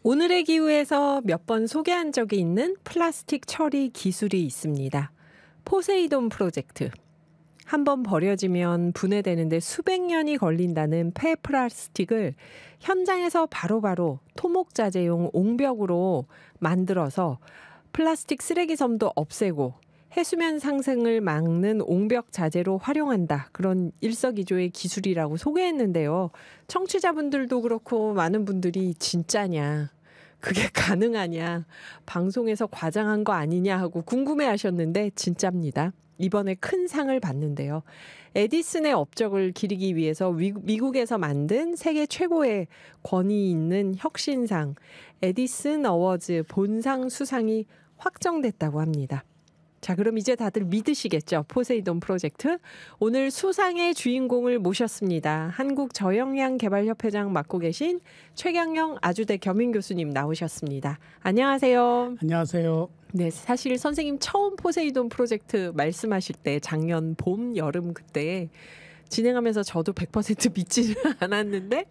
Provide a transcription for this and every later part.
오늘의 기후에서 몇 번 소개한 적이 있는 플라스틱 처리 기술이 있습니다. 포세이돈 프로젝트. 한번 버려지면 분해되는데 수백 년이 걸린다는 폐플라스틱을 현장에서 바로바로 토목자재용 옹벽으로 만들어서 플라스틱 쓰레기 섬도 없애고 해수면 상승을 막는 옹벽 자재로 활용한다. 그런 일석이조의 기술이라고 소개했는데요. 청취자분들도 그렇고 많은 분들이 진짜냐, 그게 가능하냐, 방송에서 과장한 거 아니냐 하고 궁금해하셨는데 진짜입니다. 이번에 큰 상을 받는데요. 에디슨의 업적을 기리기 위해서 미국에서 만든 세계 최고의 권위 있는 혁신상 에디슨 어워즈 본상 수상이 확정됐다고 합니다. 자, 그럼 이제 다들 믿으시겠죠? 포세이돈 프로젝트. 오늘 수상의 주인공을 모셨습니다. 한국저역량개발협회장 맡고 계신 최경영 아주대 겸임 교수님 나오셨습니다. 안녕하세요. 안녕하세요. 네, 사실 선생님 처음 포세이돈 프로젝트 말씀하실 때 작년 봄, 여름 그때 진행하면서 저도 100% 믿지는 않았는데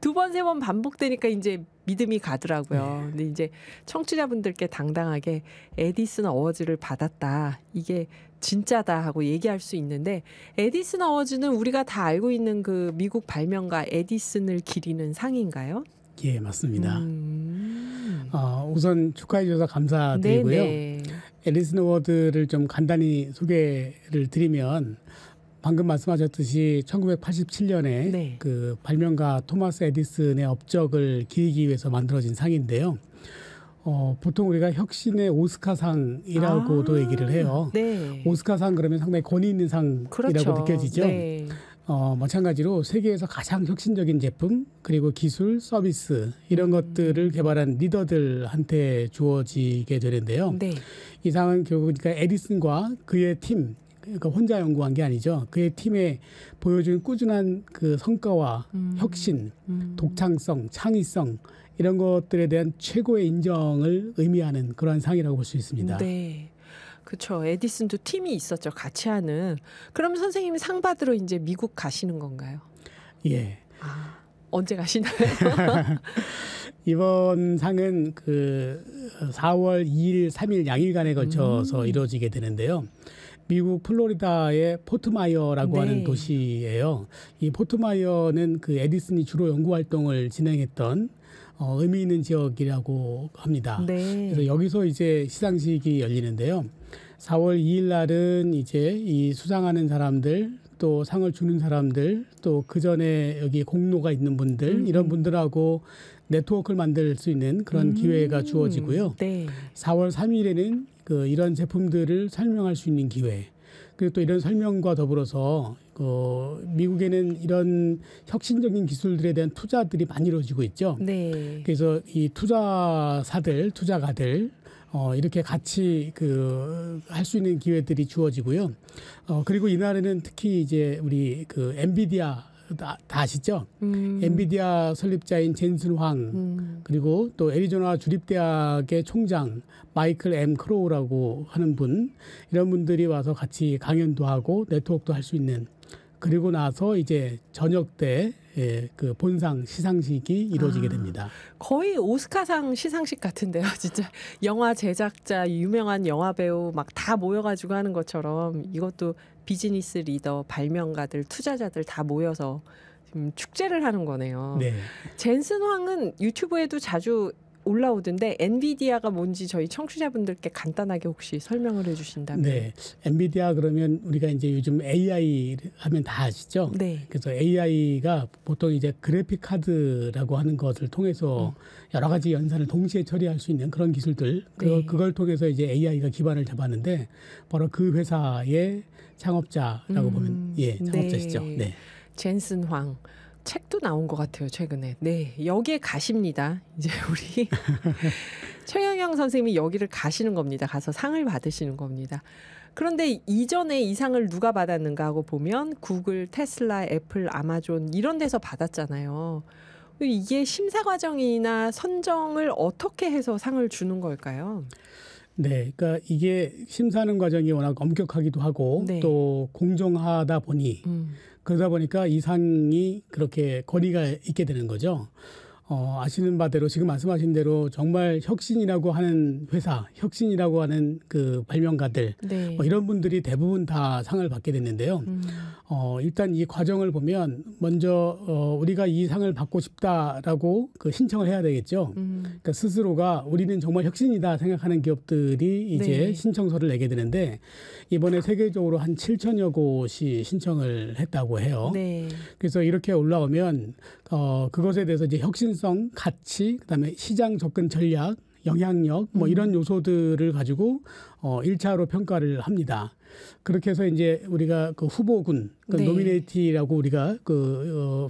두 번, 세 번 반복되니까 이제 믿음이 가더라고요. 근데 이제 청취자분들께 당당하게 에디슨 어워즈를 받았다, 이게 진짜다 하고 얘기할 수 있는데, 에디슨 어워즈는 우리가 다 알고 있는 그 미국 발명가 에디슨을 기리는 상인가요? 예, 맞습니다. 우선 축하해 주셔서 감사드리고요. 네네. 에디슨 어워드를 좀 간단히 소개를 드리면, 방금 말씀하셨듯이 1987년에 네. 그 발명가 토마스 에디슨의 업적을 기리기 위해서 만들어진 상인데요. 보통 우리가 혁신의 오스카상이라고도 얘기를 해요. 네. 오스카상 그러면 상당히 권위 있는 상이라고 그렇죠. 느껴지죠. 네. 마찬가지로 세계에서 가장 혁신적인 제품, 그리고 기술, 서비스 이런 것들을 개발한 리더들한테 주어지게 되는데요. 네. 이 상은 결국 그러니까 에디슨과 그의 팀, 그러니까 혼자 연구한 게 아니죠. 그의 팀에 보여준 꾸준한 그 성과와 혁신, 독창성, 창의성 이런 것들에 대한 최고의 인정을 의미하는 그러한 상이라고 볼 수 있습니다. 네, 그렇죠. 에디슨도 팀이 있었죠, 같이 하는. 그럼 선생님이 상 받으러 이제 미국 가시는 건가요? 예. 언제 가시나요? 이번 상은 그 4월 2일, 3일 양일간에 걸쳐서 이루어지게 되는데요. 미국 플로리다의 포트마이어라고 하는 도시예요. 이 포트마이어는 그 에디슨이 주로 연구 활동을 진행했던 의미 있는 지역이라고 합니다. 네. 그래서 여기서 이제 시상식이 열리는데요. 4월 2일 날은 이제 이 수상하는 사람들, 또 상을 주는 사람들, 또 그 전에 여기 공로가 있는 분들, 이런 분들하고 네트워크를 만들 수 있는 그런 기회가 주어지고요. 네. 4월 3일에는 그 이런 제품들을 설명할 수 있는 기회, 그리고 또 이런 설명과 더불어서 미국에는 이런 혁신적인 기술들에 대한 투자들이 많이 이루어지고 있죠. 네. 그래서 이 투자사들, 투자가들 이렇게 같이 그 할 수 있는 기회들이 주어지고요. 그리고 이날에는 특히 이제 우리 그 엔비디아 다 아시죠? 엔비디아 설립자인 젠슨 황, 그리고 또 애리조나 주립대학의 총장 마이클 M. 크로우라고 하는 분, 이런 분들이 와서 같이 강연도 하고 네트워크도 할 수 있는, 그리고 나서 이제 저녁 때 그 본상 시상식이 이루어지게 됩니다. 거의 오스카상 시상식 같은데요, 진짜. 영화 제작자, 유명한 영화 배우 막 다 모여가지고 하는 것처럼 이것도 비즈니스 리더, 발명가들, 투자자들 다 모여서 지금 축제를 하는 거네요. 네. 젠슨 황은 유튜브에도 자주 올라오던데 엔비디아가 뭔지 저희 청취자분들께 간단하게 혹시 설명을 해주신다면. 네, 엔비디아 그러면 우리가 이제 요즘 AI 하면 다 아시죠? 네. 그래서 AI가 보통 이제 그래픽 카드라고 하는 것을 통해서 여러 가지 연산을 동시에 처리할 수 있는 그런 기술들, 그걸 통해서 이제 AI가 기반을 잡았는데 바로 그 회사의 창업자라고 보면 창업자시죠. 네. 네. 젠슨 황. 책도 나온 것 같아요, 최근에. 네, 여기에 가십니다. 이제 우리 최경영 선생님이 여기를 가시는 겁니다. 가서 상을 받으시는 겁니다. 그런데 이전에 이 상을 누가 받았는가 하고 보면 구글, 테슬라, 애플, 아마존 이런 데서 받았잖아요. 이게 심사 과정이나 선정을 어떻게 해서 상을 주는 걸까요? 네, 그러니까 이게 심사하는 과정이 워낙 엄격하기도 하고 또 공정하다 보니 그러다 보니까 이 상이 그렇게 권위가 있게 되는 거죠. 아시는 바대로 지금 말씀하신 대로 정말 혁신이라고 하는 회사, 혁신이라고 하는 그 발명가들 네. 뭐 이런 분들이 대부분 다 상을 받게 됐는데요. 일단 이 과정을 보면 먼저 우리가 이 상을 받고 싶다라고 그 신청을 해야 되겠죠. 그러니까 스스로가 우리는 정말 혁신이다 생각하는 기업들이 이제 네. 신청서를 내게 되는데 이번에 세계적으로 한 7천여 곳이 신청을 했다고 해요. 네. 그래서 이렇게 올라오면 그것에 대해서 이제 혁신성, 가치, 그다음에 시장 접근 전략, 영향력 뭐 이런 요소들을 가지고 1차로 평가를 합니다. 그렇게 해서 이제 우리가 그 후보군, 그 네. 노미네이티라고 우리가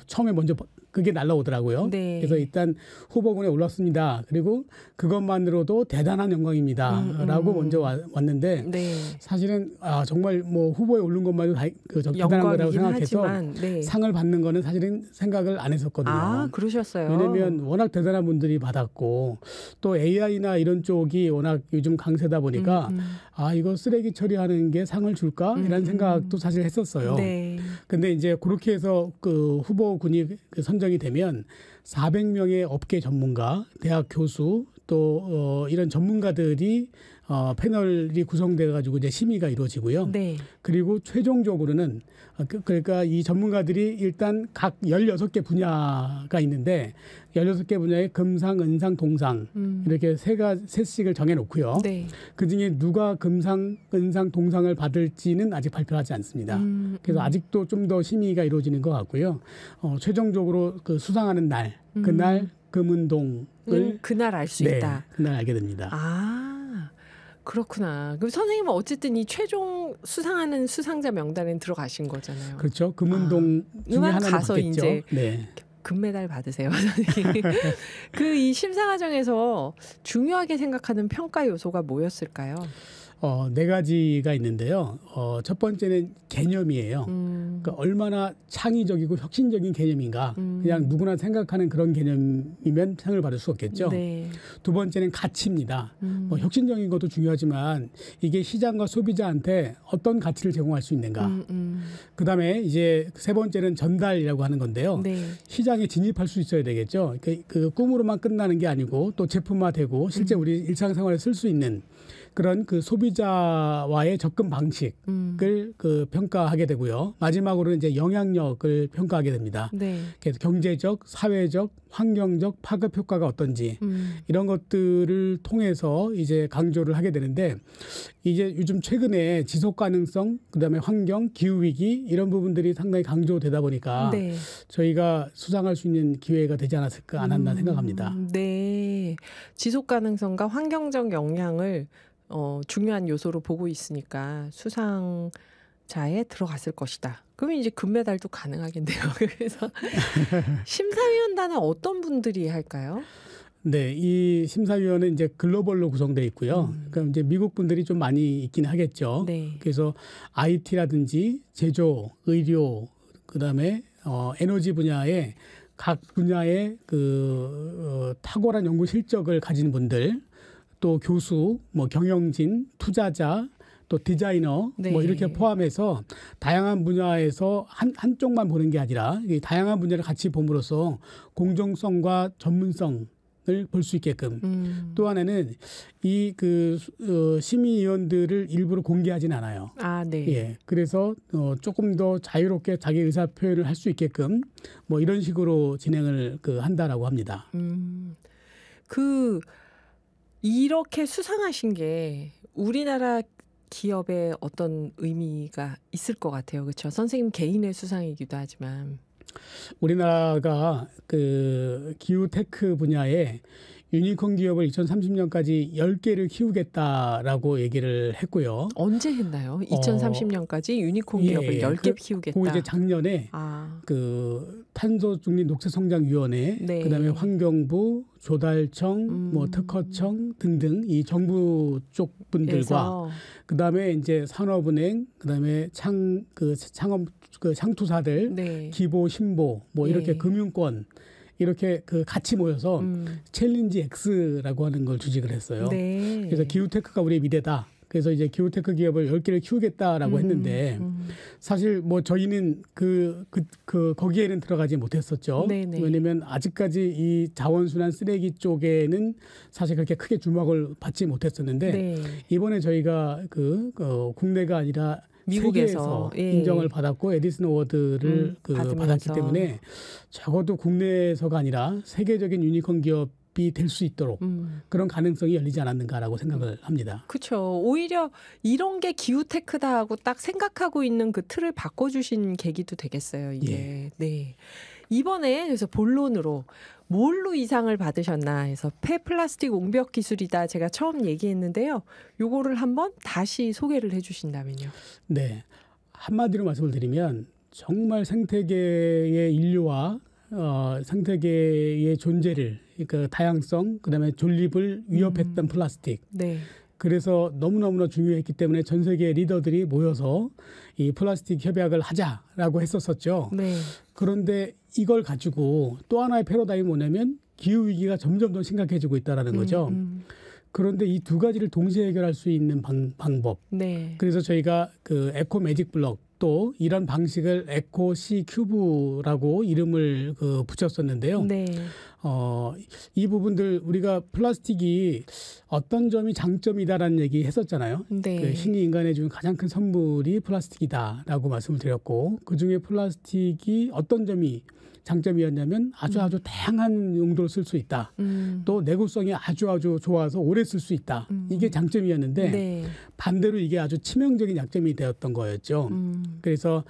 처음에 먼저 그게 날라오더라고요. 네. 그래서 일단 후보군에 올랐습니다. 그리고 그것만으로도 대단한 영광입니다라고 먼저 왔는데 네. 사실은 정말 뭐 후보에 오른 것만도 대단한 거라고 생각해서 하지만, 네. 상을 받는 거는 사실은 생각을 안 했었거든요. 아, 그러셨어요. 왜냐하면 워낙 대단한 분들이 받았고 또 AI나 이런 쪽이 워낙 요즘 강세다 보니까 이거 쓰레기 처리하는 게 상을 줄까? 이런 생각도 사실 했었어요. 네. 근데 이제 그렇게 해서 그 후보군이 선정이 되면 400명의 업계 전문가, 대학 교수 또 이런 전문가들이 패널이 구성돼 가지고 이제 심의가 이루어지고요. 네. 그리고 최종적으로는 그러니까 이 전문가들이 일단 각 16개 분야가 있는데 16개 분야에 금상, 은상, 동상 이렇게 셋씩을 정해 놓고요. 네. 그중에 누가 금상, 은상, 동상을 받을지는 아직 발표하지 않습니다. 그래서 아직도 좀 더 심의가 이루어지는 것 같고요. 최종적으로 그 수상하는 날, 그날 금은동을 그날 알 수 네, 있다. 그날 알게 됩니다. 아, 그렇구나. 그럼 선생님은 어쨌든 이 최종 수상하는 수상자 명단에 들어가신 거잖아요. 그렇죠. 금은동 중에 음악 하나는 가서 받겠죠. 이제 네. 금메달 받으세요, 선생님. 그 이 심사 과정에서 중요하게 생각하는 평가 요소가 뭐였을까요? 4가지가 있는데요. 첫 번째는 개념이에요. 그러니까 얼마나 창의적이고 혁신적인 개념인가. 그냥 누구나 생각하는 그런 개념이면 상을 받을 수 없겠죠. 네. 두 번째는 가치입니다. 혁신적인 것도 중요하지만 이게 시장과 소비자한테 어떤 가치를 제공할 수 있는가. 그다음에 이제 세 번째는 전달이라고 하는 건데요. 네. 시장에 진입할 수 있어야 되겠죠. 그 꿈으로만 끝나는 게 아니고 또 제품화되고 실제 우리 일상생활에 쓸 수 있는 그런 그 소비자와의 접근 방식을 그 평가하게 되고요. 마지막으로 이제 영향력을 평가하게 됩니다. 네. 그래서 경제적, 사회적, 환경적 파급 효과가 어떤지 이런 것들을 통해서 이제 강조를 하게 되는데 이제 요즘 최근에 지속 가능성, 그다음에 환경, 기후 위기 이런 부분들이 상당히 강조되다 보니까 네. 저희가 수상할 수 있는 기회가 되지 않았을까 안 한다 생각합니다. 네. 지속 가능성과 환경적 영향을 중요한 요소로 보고 있으니까 수상자에 들어갔을 것이다. 그러면 이제 금메달도 가능하겠네요. 그래서 심사위원단은 어떤 분들이 할까요? 네, 이 심사위원은 이제 글로벌로 구성되어 있고요. 그러니까 이제 미국 분들이 좀 많이 있긴 하겠죠. 네. 그래서 IT라든지 제조, 의료, 그다음에 에너지 분야에 각 분야의 탁월한 연구 실적을 가진 분들, 또 교수, 뭐 경영진, 투자자, 또 디자이너 네. 뭐 이렇게 포함해서 다양한 분야에서 한쪽만 보는 게 아니라 이 다양한 분야를 같이 봄으로써 공정성과 전문성을 볼 수 있게끔 또 하나는 이 심의위원들을 일부러 공개하진 않아요. 아, 네. 예, 그래서 조금 더 자유롭게 자기 의사 표현을 할 수 있게끔 뭐 이런 식으로 진행을 한다라고 합니다. 이렇게 수상하신 게 우리나라 기업에 어떤 의미가 있을 것 같아요. 그렇죠? 선생님 개인의 수상이기도 하지만. 우리나라가 기후 테크 분야에 유니콘 기업을 2030년까지 10개를 키우겠다라고 얘기를 했고요. 언제 했나요? 2030년까지 유니콘 기업을 10개 키우겠다. 그 이제 작년에 탄소 중립 녹색 성장 위원회, 네. 그다음에 환경부, 조달청, 뭐 특허청 등등 이 정부 쪽 분들과 그다음에 이제 산업은행, 그다음에 창업 창투사들, 네. 기보, 신보 뭐 이렇게 금융권 이렇게 같이 모여서 챌린지 X라고 하는 걸 주직을 했어요. 네. 그래서 기후테크가 우리의 미래다. 그래서 이제 기후테크 기업을 10개를 키우겠다라고 했는데 사실 뭐 저희는 거기에는 들어가지 못했었죠. 네네. 왜냐하면 아직까지 이 자원순환 쓰레기 쪽에는 사실 그렇게 크게 주목을 받지 못했었는데 네. 이번에 저희가 국내가 아니라 미국에서 세계에서 인정을 받았고 에디슨 어워드를 받았기 때문에 적어도 국내에서가 아니라 세계적인 유니콘 기업이 될 수 있도록 그런 가능성이 열리지 않았는가라고 생각을 합니다. 그렇죠. 오히려 이런 게 기후테크다 하고 딱 생각하고 있는 그 틀을 바꿔주신 계기도 되겠어요. 이게. 예. 네. 이번에 그래서 본론으로 뭘로 이상을 받으셨나 해서 폐플라스틱 옹벽 기술이다 제가 처음 얘기했는데요. 요거를 한번 다시 소개를 해주신다면요. 네. 한마디로 말씀을 드리면 정말 생태계의 인류와 생태계의 존재를 그러니까 다양성 그다음에 존립을 위협했던 플라스틱. 네. 그래서 너무너무나 중요했기 때문에 전 세계 리더들이 모여서 이 플라스틱 협약을 하자라고 했었었죠. 네. 그런데 이걸 가지고 또 하나의 패러다임이 뭐냐면 기후위기가 점점 더 심각해지고 있다는 거죠. 그런데 이 두 가지를 동시에 해결할 수 있는 방법. 네. 그래서 저희가 그 에코 매직 블럭 또 이런 방식을 에코 C 큐브라고 이름을 붙였었는데요. 네. 이 부분들 우리가 플라스틱이 어떤 점이 장점이다라는 얘기 했었잖아요. 네. 그 신이 인간에 준 가장 큰 선물이 플라스틱이다라고 말씀을 드렸고 그중에 플라스틱이 어떤 점이 장점이었냐면 아주 다양한 용도로 쓸 수 있다. 또 내구성이 아주 좋아서 오래 쓸 수 있다. 이게 장점이었는데 네. 반대로 이게 아주 치명적인 약점이 되었던 거였죠. 그래서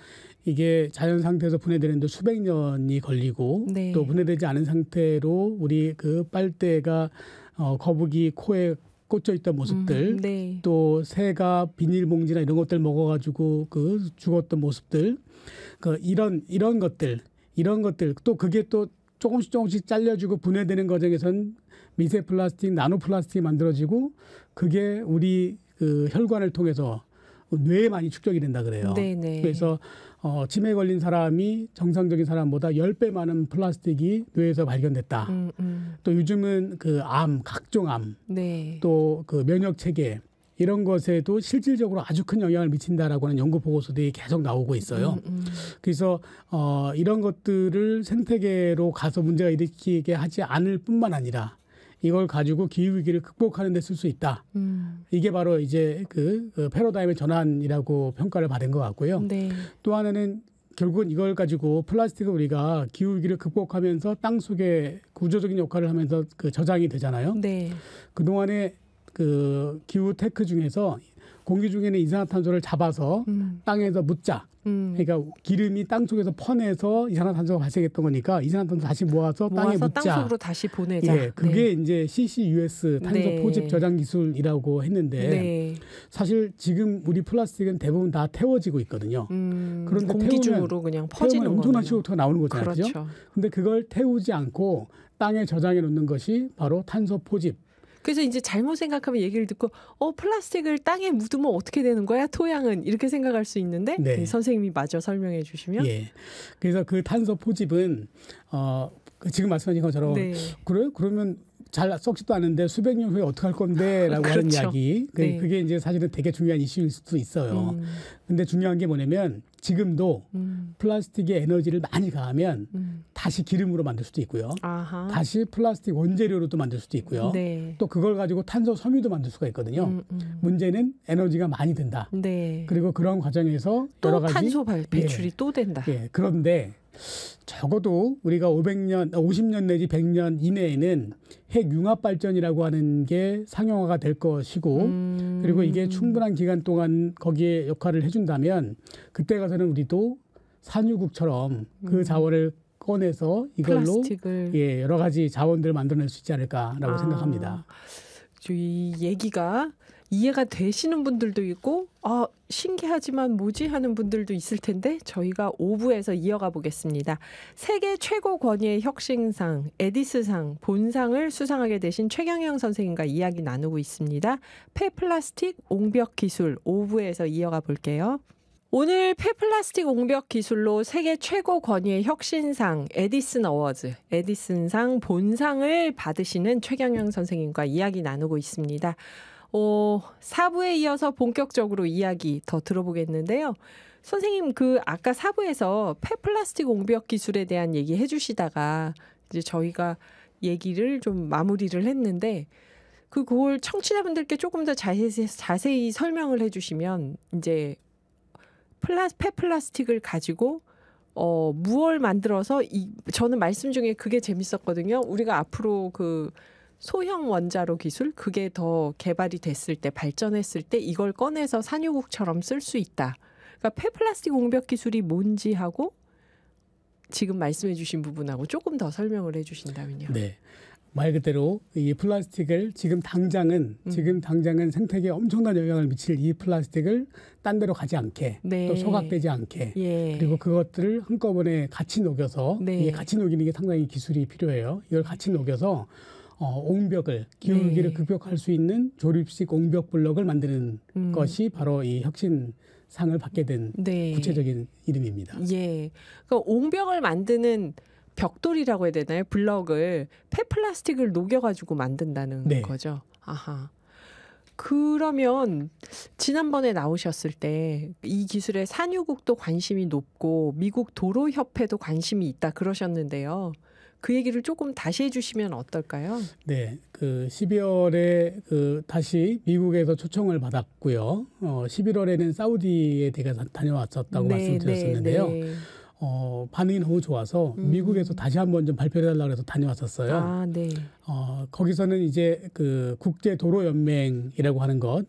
이게 자연 상태에서 분해되는데 수백 년이 걸리고 네. 또 분해되지 않은 상태로 우리 그 빨대가 거북이 코에 꽂혀 있던 모습들, 네. 또 새가 비닐봉지나 이런 것들 먹어가지고 죽었던 모습들, 이런 것들 또 그게 또 조금씩 잘려주고 분해되는 과정에선 미세 플라스틱, 나노 플라스틱이 만들어지고 그게 우리 혈관을 통해서 뇌에 많이 축적이 된다 그래요. 네네. 그래서 치매에 걸린 사람이 정상적인 사람보다 10배 많은 플라스틱이 뇌에서 발견됐다. 또 요즘은 각종 암, 네. 또 면역 체계 이런 것에도 실질적으로 아주 큰 영향을 미친다라고 하는 연구 보고서들이 계속 나오고 있어요. 그래서 이런 것들을 생태계로 가서 문제가 일으키게 하지 않을 뿐만 아니라 이걸 가지고 기후위기를 극복하는 데 쓸 수 있다. 이게 바로 이제 그 패러다임의 전환이라고 평가를 받은 것 같고요. 네. 또 하나는 결국은 이걸 가지고 플라스틱을 우리가 기후위기를 극복하면서 땅속에 구조적인 역할을 하면서 저장이 되잖아요. 네. 그동안에 기후 테크 중에서 공기 중에는 이산화탄소를 잡아서 땅에서 묻자. 그러니까 기름이 땅 속에서 퍼내서 이산화탄소가 발생했던 거니까 이산화탄소 다시 모아서 땅에 묻자. 땅속으로 다시 보내자. 예, 그게 이제 CCUS 탄소 네. 포집 저장 기술이라고 했는데 네. 사실 지금 우리 플라스틱은 대부분 다 태워지고 있거든요. 그런데 공기 중으로 그냥 퍼지는 거네요. 엄청난 CO2가 나오는 거잖아요. 그렇죠. 근데 그걸 태우지 않고 땅에 저장해 놓는 것이 바로 탄소 포집. 그래서 이제 잘못 생각하면 얘기를 듣고 플라스틱을 땅에 묻으면 어떻게 되는 거야? 토양은 이렇게 생각할 수 있는데 네. 선생님이 마저 설명해 주시면 예. 그래서 그 탄소 포집은 지금 말씀하신 것처럼 네. 그래요? 그러면 잘 썩지도 않은데 수백 년 후에 어떻게 할 건데라고 그렇죠. 하는 이야기. 네. 그게 이제 사실은 되게 중요한 이슈일 수도 있어요. 근데 중요한 게 뭐냐면 지금도 플라스틱에 에너지를 많이 가하면 다시 기름으로 만들 수도 있고요. 아하. 다시 플라스틱 원재료로도 만들 수도 있고요. 네. 또 그걸 가지고 탄소 섬유도 만들 수가 있거든요. 문제는 에너지가 많이 든다. 네. 그리고 그런 과정에서 또 여러 가지 탄소 배출이 또 된다. 예, 그런데 적어도 우리가 50년 내지 100년 이내에는 핵 융합 발전이라고 하는 게 상용화가 될 것이고 그리고 이게 충분한 기간 동안 거기에 역할을 해준다면 그때 가서는 우리도 산유국처럼 그 자원을 꺼내서 이걸로 플라스틱을. 예, 여러 가지 자원들을 만들어낼 수 있지 않을까라고 생각합니다. 이 얘기가 이해가 되시는 분들도 있고 신기하지만 뭐지 하는 분들도 있을 텐데 저희가 5부에서 이어가 보겠습니다. 세계 최고 권위의 혁신상 에디스상 본상을 수상하게 되신 최경영 선생님과 이야기 나누고 있습니다. 폐플라스틱 옹벽 기술 5부에서 이어가 볼게요. 오늘 폐플라스틱 옹벽 기술로 세계 최고 권위의 혁신상 에디슨 어워즈, 에디슨상 본상을 받으시는 최경영 선생님과 이야기 나누고 있습니다. 4부에 이어서 본격적으로 이야기 더 들어보겠는데요. 선생님, 아까 4부에서 폐플라스틱 옹벽 기술에 대한 얘기 해주시다가 이제 저희가 얘기를 좀 마무리를 했는데 그걸 청취자분들께 조금 더 자세히 설명을 해주시면 이제 폐플라스틱을 가지고 무얼 만들어서 저는 말씀 중에 그게 재밌었거든요. 우리가 앞으로 소형 원자로 기술 그게 더 개발이 됐을 때 발전했을 때 이걸 꺼내서 산유국처럼 쓸 수 있다. 그러니까 폐플라스틱 옹벽 기술이 뭔지 하고 지금 말씀해 주신 부분하고 조금 더 설명을 해 주신다면요. 네. 말 그대로 이 플라스틱을 지금 당장은 생태계에 엄청난 영향을 미칠 이 플라스틱을 딴 데로 가지 않게 네. 또 소각되지 않게 예. 그리고 그것들을 한꺼번에 같이 녹여서 네. 이게 같이 녹이는 게 상당히 기술이 필요해요. 이걸 같이 녹여서 옹벽을 기울기를 네. 극복할 수 있는 조립식 옹벽 블럭을 만드는 것이 바로 이 혁신상을 받게 된 네. 구체적인 이름입니다. 예. 그러니까 옹벽을 만드는 벽돌이라고 해야 되나요? 블럭을 폐플라스틱을 녹여가지고 만든다는 네. 거죠. 아하. 그러면 지난번에 나오셨을 때 이 기술에 산유국도 관심이 높고 미국 도로협회도 관심이 있다 그러셨는데요. 그 얘기를 조금 다시 해주시면 어떨까요? 네, 12월에 다시 미국에서 초청을 받았고요. 11월에는 사우디에 제가 다녀왔었다고 말씀드렸었는데요. 네. 반응이 너무 좋아서 미국에서 다시 한번 좀 발표해달라고 해서 다녀왔었어요. 아, 네. 거기서는 이제 국제 도로 연맹이라고 하는 것,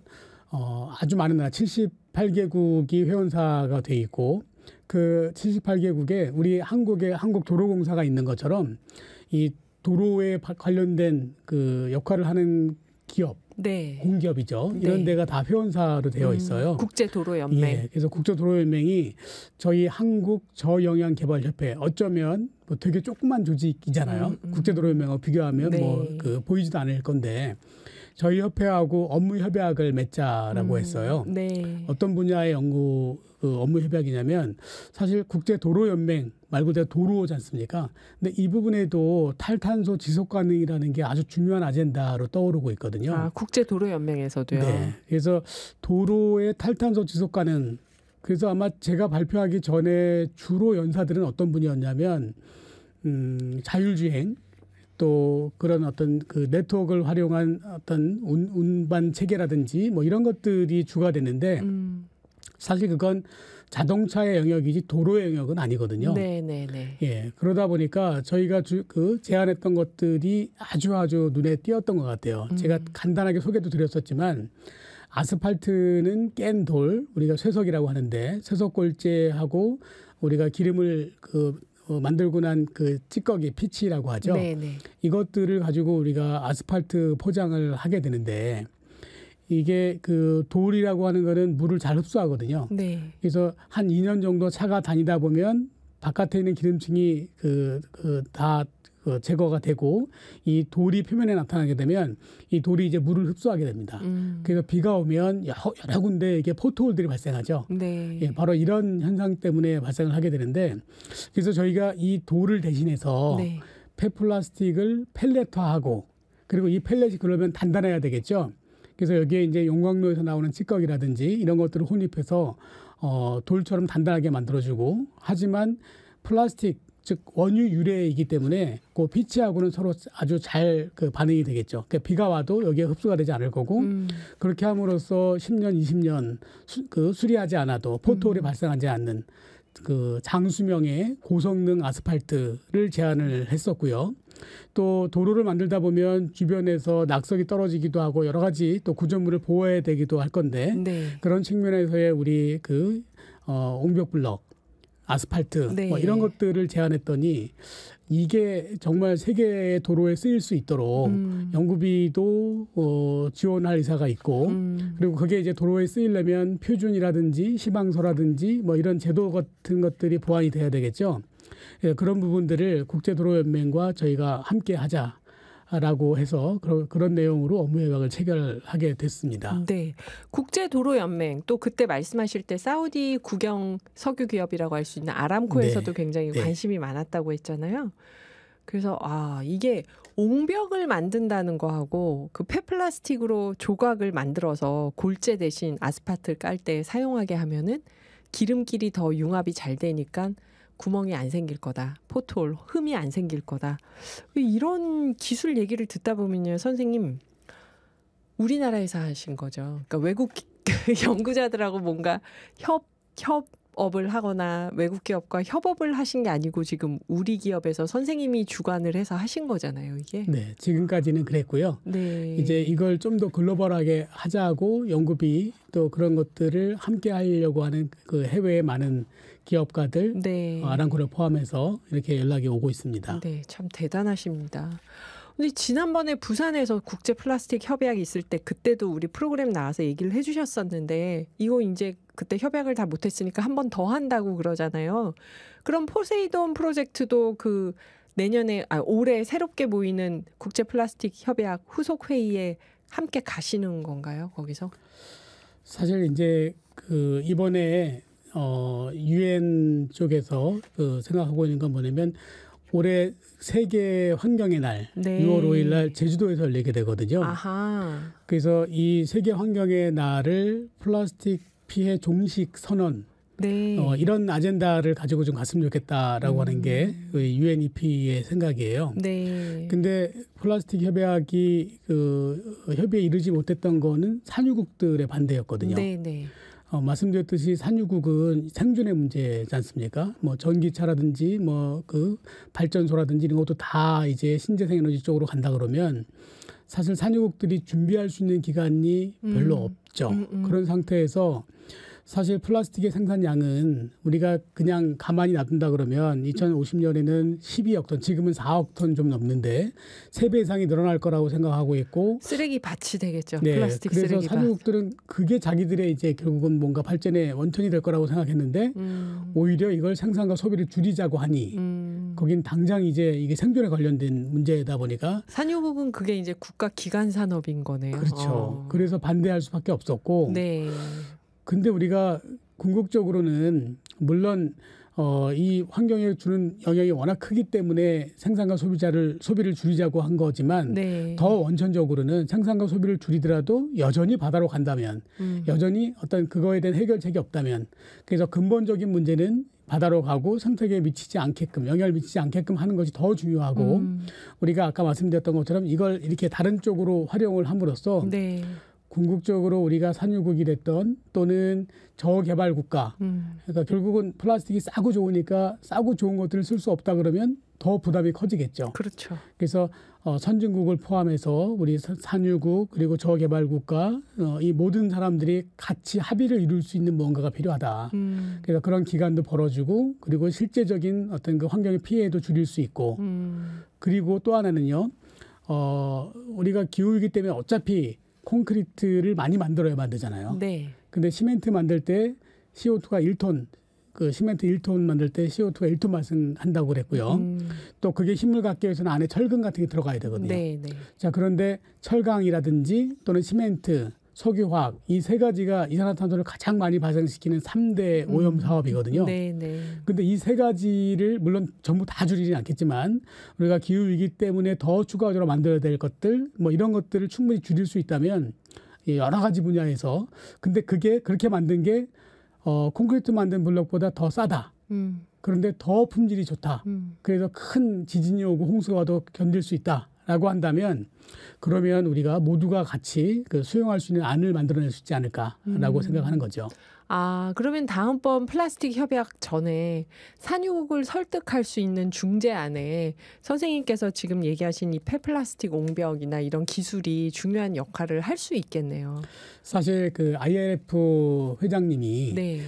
아주 많은 나라 78개국이 회원사가 돼 있고. 그 78개국에 우리 한국 도로공사가 있는 것처럼 이 도로에 관련된 역할을 하는 기업, 네. 공기업이죠. 네. 이런 데가 다 회원사로 되어 있어요. 국제도로연맹. 예, 그래서 국제도로연맹이 저희 한국 저영양개발협회 어쩌면 뭐 되게 조그만 조직이잖아요. 국제도로연맹하고 비교하면 네. 보이지도 않을 건데 저희 협회하고 업무 협약을 맺자라고 했어요. 네. 어떤 분야의 업무 협약이냐면 사실 국제도로연맹 말 그대로 도로지 않습니까? 근데 이 부분에도 탈탄소 지속 가능이라는 게 아주 중요한 아젠다로 떠오르고 있거든요. 아, 국제도로연맹에서도요. 네. 그래서 도로의 탈탄소 지속 가능. 그래서 아마 제가 발표하기 전에 주로 연사들은 어떤 분이었냐면 자율주행 또 그런 어떤 네트워크를 활용한 어떤 운반 체계라든지 뭐 이런 것들이 주가 됐는데 사실 그건 자동차의 영역이지 도로의 영역은 아니거든요. 네. 예, 그러다 보니까 저희가 제안했던 것들이 아주 눈에 띄었던 것 같아요. 제가 간단하게 소개도 드렸었지만 아스팔트는 깬 돌, 우리가 쇠석이라고 하는데 쇠석골재하고 우리가 기름을 만들고 난 찌꺼기 피치라고 하죠. 네네. 이것들을 가지고 우리가 아스팔트 포장을 하게 되는데 이게 돌이라고 하는 거는 물을 잘 흡수하거든요. 네. 그래서 한 2년 정도 차가 다니다 보면 바깥에 있는 기름층이 다 제거가 되고 이 돌이 표면에 나타나게 되면 이 돌이 이제 물을 흡수하게 됩니다. 그래서 비가 오면 여러 군데 이게 포트홀들이 발생하죠. 네. 예, 바로 이런 현상 때문에 발생을 하게 되는데 그래서 저희가 이 돌을 대신해서 네. 폐플라스틱을 펠렛화하고 그리고 이 펠렛이 그러면 단단해야 되겠죠. 그래서 여기에 이제 용광로에서 나오는 찌꺼기라든지 이런 것들을 혼입해서 돌처럼 단단하게 만들어주고 하지만 플라스틱 즉 원유 유래이기 때문에 그 피치하고는 서로 아주 잘 반응이 되겠죠. 그러니까 비가 와도 여기에 흡수가 되지 않을 거고 그렇게 함으로써 10년, 20년 수리하지 않아도 포트홀이 발생하지 않는 장수명의 고성능 아스팔트를 제안을 했었고요. 또 도로를 만들다 보면 주변에서 낙석이 떨어지기도 하고 여러 가지 또 구조물을 보호해야 되기도 할 건데 네. 그런 측면에서의 우리 옹벽 블럭, 아스팔트 네. 뭐 이런 것들을 제안했더니 이게 정말 세계의 도로에 쓰일 수 있도록 연구비도 지원할 의사가 있고 그리고 그게 이제 도로에 쓰이려면 표준이라든지 시방서라든지 뭐 이런 제도 같은 것들이 보완이 돼야 되겠죠. 그런 부분들을 국제도로연맹과 저희가 함께 하자라고 해서 그런 내용으로 업무 협약을 체결하게 됐습니다. 네. 국제도로연맹 또 그때 말씀하실 때 사우디 국영 석유 기업이라고 할 수 있는 아람코에서도 네. 굉장히 네. 관심이 많았다고 했잖아요. 그래서 이게 옹벽을 만든다는 거하고 그 폐플라스틱으로 조각을 만들어서 골재 대신 아스팔트를 깔 때 사용하게 하면은 기름길이 더 융합이 잘 되니까 구멍이 안 생길 거다. 포트홀, 흠이 안 생길 거다. 이런 기술 얘기를 듣다 보면요, 선생님, 우리나라에서 하신 거죠. 그러니까 외국 연구자들하고 뭔가 협업을 하거나 외국 기업과 협업을 하신 게 아니고 지금 우리 기업에서 선생님이 주관을 해서 하신 거잖아요, 이게. 네, 지금까지는 그랬고요. 네. 이제 이걸 좀 더 글로벌하게 하자고 연구비 또 그런 것들을 함께 하려고 하는 그 해외의 많은 기업가들, 네. 아람코를 포함해서 이렇게 연락이 오고 있습니다. 네, 참 대단하십니다. 근데 지난번에 부산에서 국제 플라스틱 협약이 있을 때 그때도 우리 프로그램 나와서 얘기를 해주셨었는데 이거 이제 그때 협약을 다 못했으니까 한 번 더 한다고 그러잖아요. 그럼 포세이돈 프로젝트도 그 올해 새롭게 모이는 국제 플라스틱 협약 후속 회의에 함께 가시는 건가요? 거기서? 사실 이제 그 이번에 UN 쪽에서 그 생각하고 있는 건 뭐냐면 올해 세계 환경의 날 네. 6월 5일 날 제주도에서 열리게 되거든요. 아하. 그래서 이 세계 환경의 날을 플라스틱 피해 종식 선언 네. 이런 아젠다를 가지고 좀 갔으면 좋겠다라고 하는 게 UNEP의 생각이에요. 네. 근데 플라스틱 협약이 그 협의에 이르지 못했던 거는 산유국들의 반대였거든요. 네, 네. 말씀드렸듯이 산유국은 생존의 문제지 않습니까? 뭐 전기차라든지 뭐 그 발전소라든지 이런 것도 다 이제 신재생 에너지 쪽으로 간다 그러면 사실 산유국들이 준비할 수 있는 기간이 별로 없죠. 그런 상태에서 사실 플라스틱의 생산량은 우리가 그냥 가만히 놔둔다 그러면 2050년에는 12억 톤, 지금은 4억 톤 좀 넘는데 3배 이상이 늘어날 거라고 생각하고 있고 쓰레기 밭이 되겠죠. 네, 플라스틱 그래서 쓰레기 밭. 산유국들은 그게 자기들의 이제 결국은 뭔가 발전의 원천이 될 거라고 생각했는데 오히려 이걸 생산과 소비를 줄이자고 하니 거긴 당장 이제 이게 생존에 관련된 문제다 보니까 산유국은 그게 이제 국가 기간 산업인 거네요. 그렇죠. 그래서 반대할 수밖에 없었고 네. 근데 우리가 궁극적으로는 물론 이 환경에 주는 영향이 워낙 크기 때문에 생산과 소비를 줄이자고 한 거지만 네. 더 원천적으로는 생산과 소비를 줄이더라도 여전히 바다로 간다면 여전히 어떤 그거에 대한 해결책이 없다면 그래서 근본적인 문제는 바다로 가고 생태계에 미치지 않게끔 영향을 미치지 않게끔 하는 것이 더 중요하고 우리가 아까 말씀드렸던 것처럼 이걸 이렇게 다른 쪽으로 활용을 함으로써 네. 궁극적으로 우리가 산유국이 됐던 또는 저개발 국가 그러니까 결국은 플라스틱이 싸고 좋으니까 싸고 좋은 것들을 쓸 수 없다 그러면 더 부담이 커지겠죠. 그렇죠. 그래서 선진국을 포함해서 우리 산유국 그리고 저개발 국가 이 모든 사람들이 같이 합의를 이룰 수 있는 뭔가가 필요하다. 그래서 그런 기간도 벌어주고 그리고 실제적인 어떤 그 환경의 피해도 줄일 수 있고 그리고 또 하나는요. 우리가 기후이기 때문에 어차피 콘크리트를 많이 만들어야 되잖아요. 네. 근데 시멘트 만들 때 CO2가 1톤, 그 시멘트 1톤 만들 때 CO2가 1톤 발생한다고 그랬고요. 또 그게 힘을 갖기 위해서는 안에 철근 같은 게 들어가야 되거든요. 네, 네. 자, 그런데 철강이라든지 또는 시멘트, 석유화학 이 세 가지가 이산화탄소를 가장 많이 발생시키는 3대 오염 사업이거든요. 네, 네. 근데 이 세 가지를 물론 전부 다 줄이지는 않겠지만 우리가 기후 위기 때문에 더 추가적으로 만들어야 될 것들 뭐 이런 것들을 충분히 줄일 수 있다면 여러 가지 분야에서 근데 그게 그렇게 만든 게 콘크리트 만든 블록보다 더 싸다. 그런데 더 품질이 좋다. 그래서 큰 지진이 오고 홍수가 와도 견딜 수 있다라고 한다면 그러면 우리가 모두가 같이 그 수용할 수 있는 안을 만들어낼 수 있지 않을까라고 생각하는 거죠. 아, 그러면 다음번 플라스틱 협약 전에 산유국을 설득할 수 있는 중재안에 선생님께서 지금 얘기하신 이 폐플라스틱 옹벽이나 이런 기술이 중요한 역할을 할 수 있겠네요. 사실 그 IRF 회장님이 네.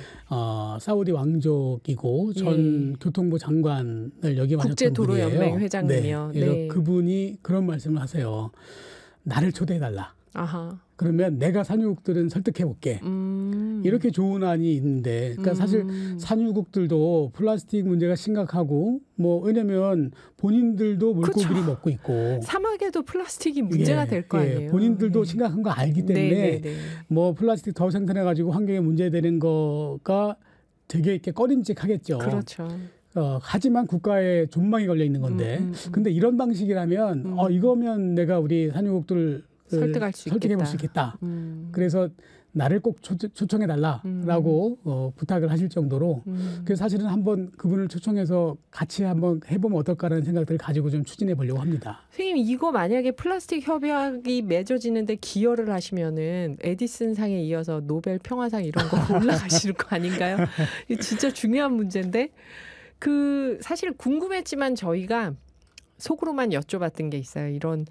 사우디 왕족이고 전 교통부 장관을 역임하셨던 분이에요. 국제도로연맹 회장님이요. 네. 그래서 네. 그분이 그런 말씀을 하세요. 나를 초대해달라. 아하. 그러면 내가 산유국들은 설득해볼게. 이렇게 좋은 안이 있는데, 그러니까 사실 산유국들도 플라스틱 문제가 심각하고, 뭐 왜냐면 본인들도 물고기를 그쵸. 먹고 있고, 사막에도 플라스틱이 문제가 될 거 아니에요. 본인들도 네. 심각한 거 알기 때문에 네, 네, 네. 뭐 플라스틱 더 생산해가지고 환경에 문제되는 거가 되게 이렇게 꺼림직하겠죠. 그렇죠. 하지만 국가의 존망이 걸려 있는 건데, 근데 이런 방식이라면 이거면 내가 우리 산유국들 설득해 볼 수 있겠다. 그래서 나를 꼭 초청해 달라라고 부탁을 하실 정도로 그래서 사실은 한번 그분을 초청해서 같이 한번 해보면 어떨까라는 생각들을 가지고 좀 추진해 보려고 합니다. 선생님 이거 만약에 플라스틱 협약이 맺어지는데 기여를 하시면은 에디슨 상에 이어서 노벨 평화상 이런 거 올라가시는 거 아닌가요? 이거 진짜 중요한 문제인데 사실 궁금했지만 저희가 속으로만 여쭤봤던 게 있어요. 이런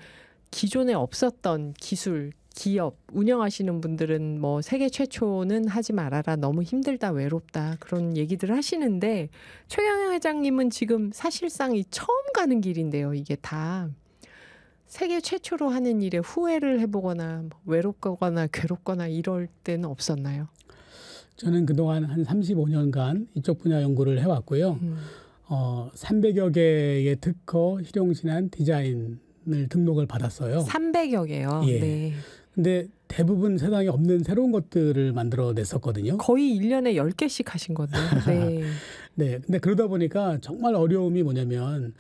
기존에 없었던 기술 기업 운영하시는 분들은 뭐 세계 최초는 하지 말아라 너무 힘들다 외롭다 그런 얘기들을 하시는데 최경영 회장님은 지금 사실상 이 처음 가는 길인데요. 이게 다 세계 최초로 하는 일에 후회를 해보거나 외롭거나 괴롭거나 이럴 때는 없었나요? 저는 그동안 한 35년간 이쪽 분야 연구를 해왔고요. 300여 개의 특허 실용신안 디자인을 등록을 받았어요. 300여 개요? 예. 네. 근데 대부분 세상에 없는 새로운 것들을 만들어냈었거든요. 거의 1년에 10개씩 하신 건데요. 네. 네. 근데 그러다 보니까 정말 어려움이 뭐냐면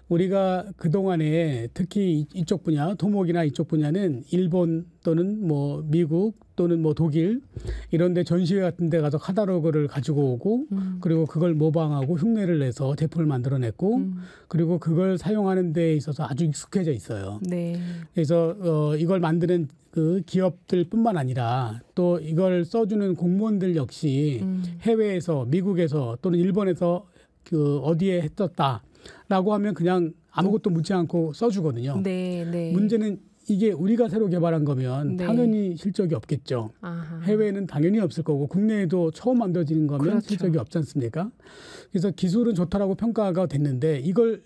우리가 그동안에 특히 이쪽 분야, 토목이나 이쪽 분야는 일본 또는 뭐 미국 또는 뭐 독일 이런 데 전시회 같은 데 가서 카탈로그를 가지고 오고 그리고 그걸 모방하고 흉내를 내서 제품을 만들어냈고 그리고 그걸 사용하는 데 있어서 아주 익숙해져 있어요. 네. 그래서 이걸 만드는 그 기업들뿐만 아니라 또 이걸 써주는 공무원들 역시 해외에서 미국에서 또는 일본에서 그 어디에 했었다라고 하면 그냥 아무것도 묻지 않고 써주거든요. 네, 네. 문제는 이게 우리가 새로 개발한 거면 네. 당연히 실적이 없겠죠. 아하. 해외에는 당연히 없을 거고 국내에도 처음 만들어지는 거면 그렇죠. 실적이 없지 않습니까? 그래서 기술은 좋다라고 평가가 됐는데 이걸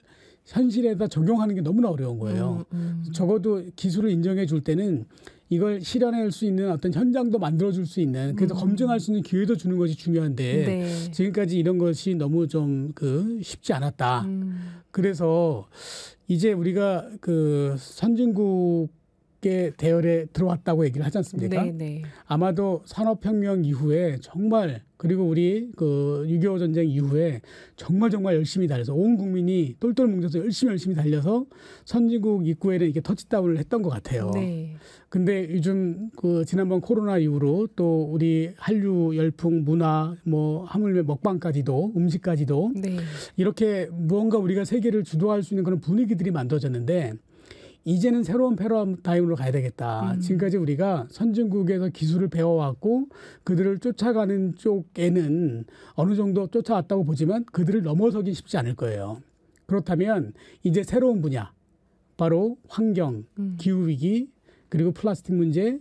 현실에다 적용하는 게 너무나 어려운 거예요. 적어도 기술을 인정해 줄 때는 이걸 실현할 수 있는 어떤 현장도 만들어줄 수 있는 그래서 검증할 수 있는 기회도 주는 것이 중요한데 네. 지금까지 이런 것이 너무 좀 쉽지 않았다. 그래서 이제 우리가 그 선진국의 대열에 들어왔다고 얘기를 하지 않습니까? 네, 네. 아마도 산업혁명 이후에 정말 그리고 우리 그 6.25 전쟁 이후에 정말 열심히 달려서 온 국민이 똘똘 뭉쳐서 열심히 달려서 선진국 입구에는 이렇게 터치다운을 했던 것 같아요. 네. 근데 요즘 그 지난번 코로나 이후로 또 우리 한류 열풍 문화 뭐 하물며 먹방까지도 음식까지도 네. 이렇게 무언가 우리가 세계를 주도할 수 있는 그런 분위기들이 만들어졌는데 이제는 새로운 패러다임으로 가야 되겠다. 지금까지 우리가 선진국에서 기술을 배워왔고 그들을 쫓아가는 쪽에는 어느 정도 쫓아왔다고 보지만 그들을 넘어서기 쉽지 않을 거예요. 그렇다면 이제 새로운 분야, 바로 환경, 기후위기, 그리고 플라스틱 문제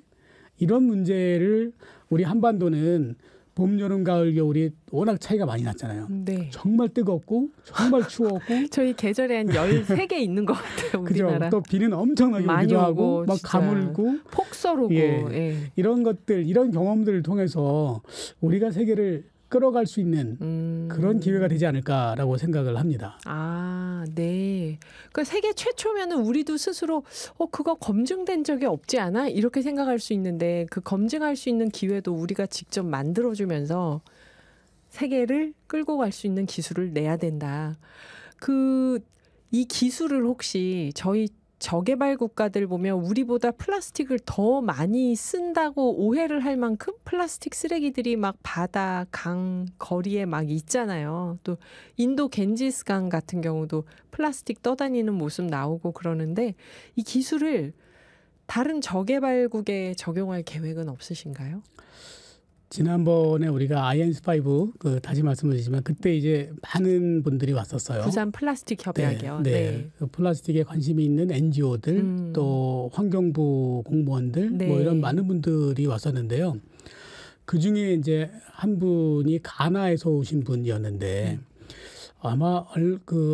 이런 문제를 우리 한반도는 봄, 여름, 가을, 겨울이 워낙 차이가 많이 났잖아요. 네. 정말 뜨겁고 정말 추웠고 저희 계절에 한 13개 있는 것 같아요. 우리나라. 그죠. 또 비는 엄청나게 많이 오기도 오고, 하고 막 진짜. 가물고 폭설오고. 예. 예. 이런 것들 이런 경험들을 통해서 우리가 세계를 끌어갈 수 있는 그런 기회가 되지 않을까라고 생각을 합니다. 아, 네. 그러니까 세계 최초면은 우리도 스스로 그거 검증된 적이 없지 않아? 이렇게 생각할 수 있는데 그 검증할 수 있는 기회도 우리가 직접 만들어주면서 세계를 끌고 갈 수 있는 기술을 내야 된다. 이 기술을 혹시 저희 저개발 국가들 보면 우리보다 플라스틱을 더 많이 쓴다고 오해를 할 만큼 플라스틱 쓰레기들이 막 바다, 강, 거리에 막 있잖아요. 또 인도 겐지스강 같은 경우도 플라스틱 떠다니는 모습 나오고 그러는데 이 기술을 다른 저개발국에 적용할 계획은 없으신가요? 지난번에 우리가 아이언스5 다시 말씀드리지만 그때 이제 많은 분들이 왔었어요. 부산 플라스틱 협약이요. 네. 네. 그 플라스틱에 관심이 있는 NGO들 또 환경부 공무원들 네. 뭐 이런 많은 분들이 왔었는데요. 그 중에 이제 한 분이 가나에서 오신 분이었는데 아마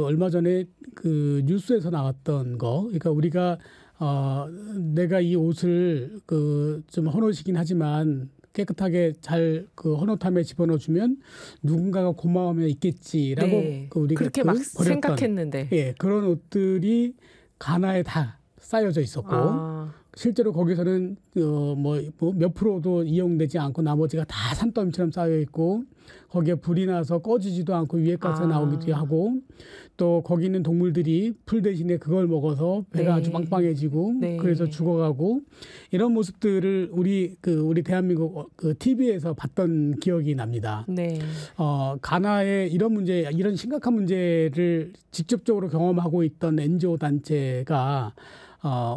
얼마 전에 그 뉴스에서 나왔던 거, 그러니까 우리가 내가 이 옷을 좀 헌옷이긴 하지만 깨끗하게 잘 헌옷함에 집어넣어주면 누군가가 고마움이 있겠지라고 네. 우리가 그렇게 막 버렸던 생각했는데 그런 옷들이 가나에 다 쌓여져 있었고 실제로 거기서는 뭐 몇 프로도 이용되지 않고 나머지가 다 산더미처럼 쌓여 있고 거기에 불이 나서 꺼지지도 않고 위에 가스가 나오기도 하고 또 거기 있는 동물들이 풀 대신에 그걸 먹어서 배가 아주 빵빵해지고 그래서 죽어가고 이런 모습들을 우리 대한민국 그 TV에서 봤던 기억이 납니다. 가나의 이런 문제, 이런 심각한 문제를 직접적으로 경험하고 있던 NGO 단체가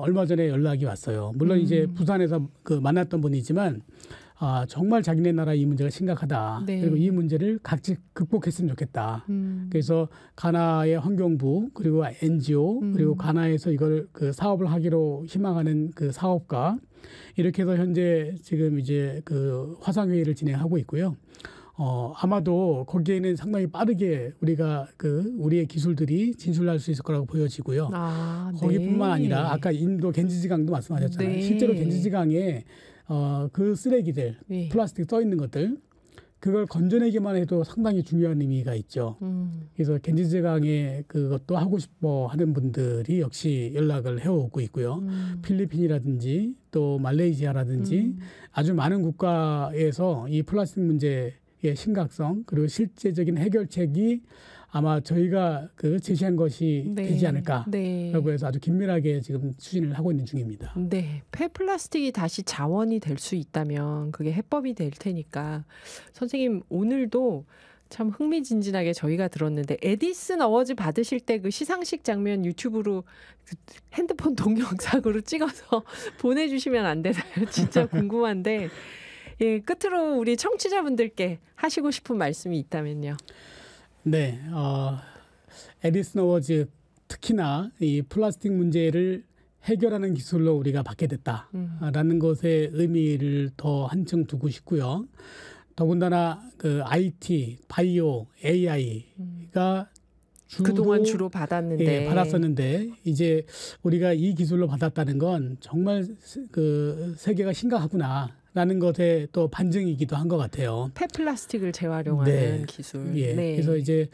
얼마 전에 연락이 왔어요. 물론 이제 부산에서 만났던 분이지만 정말 자기네 나라 이 문제가 심각하다. 그리고 이 문제를 같이 극복했으면 좋겠다. 그래서 가나의 환경부 그리고 NGO 그리고 가나에서 이걸 그 사업을 하기로 희망하는 그 사업가 이렇게 해서 현재 지금 이제 그 화상회의를 진행하고 있고요. 아마도 거기에는 상당히 빠르게 우리의 기술들이 진출할 수 있을 거라고 보여지고요. 거기뿐만 아니라 아까 인도 겐지지강도 말씀하셨잖아요. 실제로 겐지지강에 그 쓰레기들, 플라스틱 써 있는 것들, 그걸 건져내기만 해도 상당히 중요한 의미가 있죠. 그래서 겐지지강에 그것도 하고 싶어 하는 분들이 역시 연락을 해오고 있고요. 필리핀이라든지 또 말레이시아라든지 아주 많은 국가에서 이 플라스틱 문제의 심각성 그리고 실제적인 해결책이 아마 저희가 제시한 것이 되지 않을까라고 해서 아주 긴밀하게 지금 추진을 하고 있는 중입니다. 폐플라스틱이 다시 자원이 될 수 있다면 그게 해법이 될 테니까 선생님 오늘도 참 흥미진진하게 저희가 들었는데 에디슨 어워즈 받으실 때 그 시상식 장면 유튜브로 핸드폰 동영상으로 찍어서 보내주시면 안 되나요? 진짜 궁금한데 끝으로 우리 청취자분들께 하시고 싶은 말씀이 있다면요. 에디슨 어워즈 특히나 이 플라스틱 문제를 해결하는 기술로 우리가 받게 됐다라는 것에 의미를 더 한층 두고 싶고요. 더군다나 그 IT, 바이오, AI가 그동안 주로 받았는데 받았었는데 이제 우리가 이 기술로 받았다는 건 정말 그 세계가 심각하구나라는 것에 또 반증이기도 한 것 같아요. 폐플라스틱을 재활용하는 기술. 그래서 이제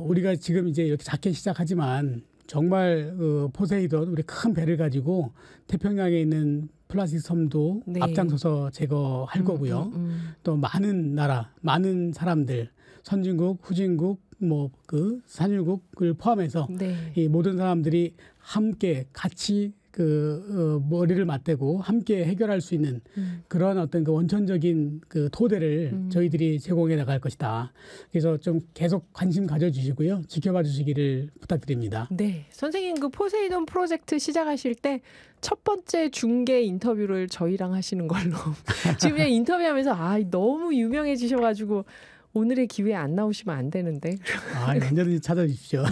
우리가 지금 이제 이렇게 작게 시작하지만 정말 포세이돈 우리 큰 배를 가지고 태평양에 있는 플라스틱 섬도 앞장서서 제거할 거고요. 또 많은 나라, 많은 사람들, 선진국, 후진국, 산유국을 포함해서 이 모든 사람들이 함께 같이 머리를 맞대고 함께 해결할 수 있는 그런 어떤 원천적인 토대를 저희들이 제공해 나갈 것이다. 그래서 좀 계속 관심 가져주시고요. 지켜봐 주시기를 부탁드립니다. 선생님 포세이돈 프로젝트 시작하실 때 첫 번째 중계 인터뷰를 저희랑 하시는 걸로 지금 그냥 인터뷰하면서 너무 유명해지셔가지고 오늘의 기회에 안 나오시면 안 되는데. 언제든지 찾아주십시오.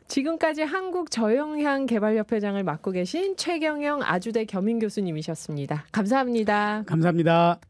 지금까지 한국저영향개발협회장을 맡고 계신 최경영 아주대 겸임교수님이셨습니다. 감사합니다. 감사합니다.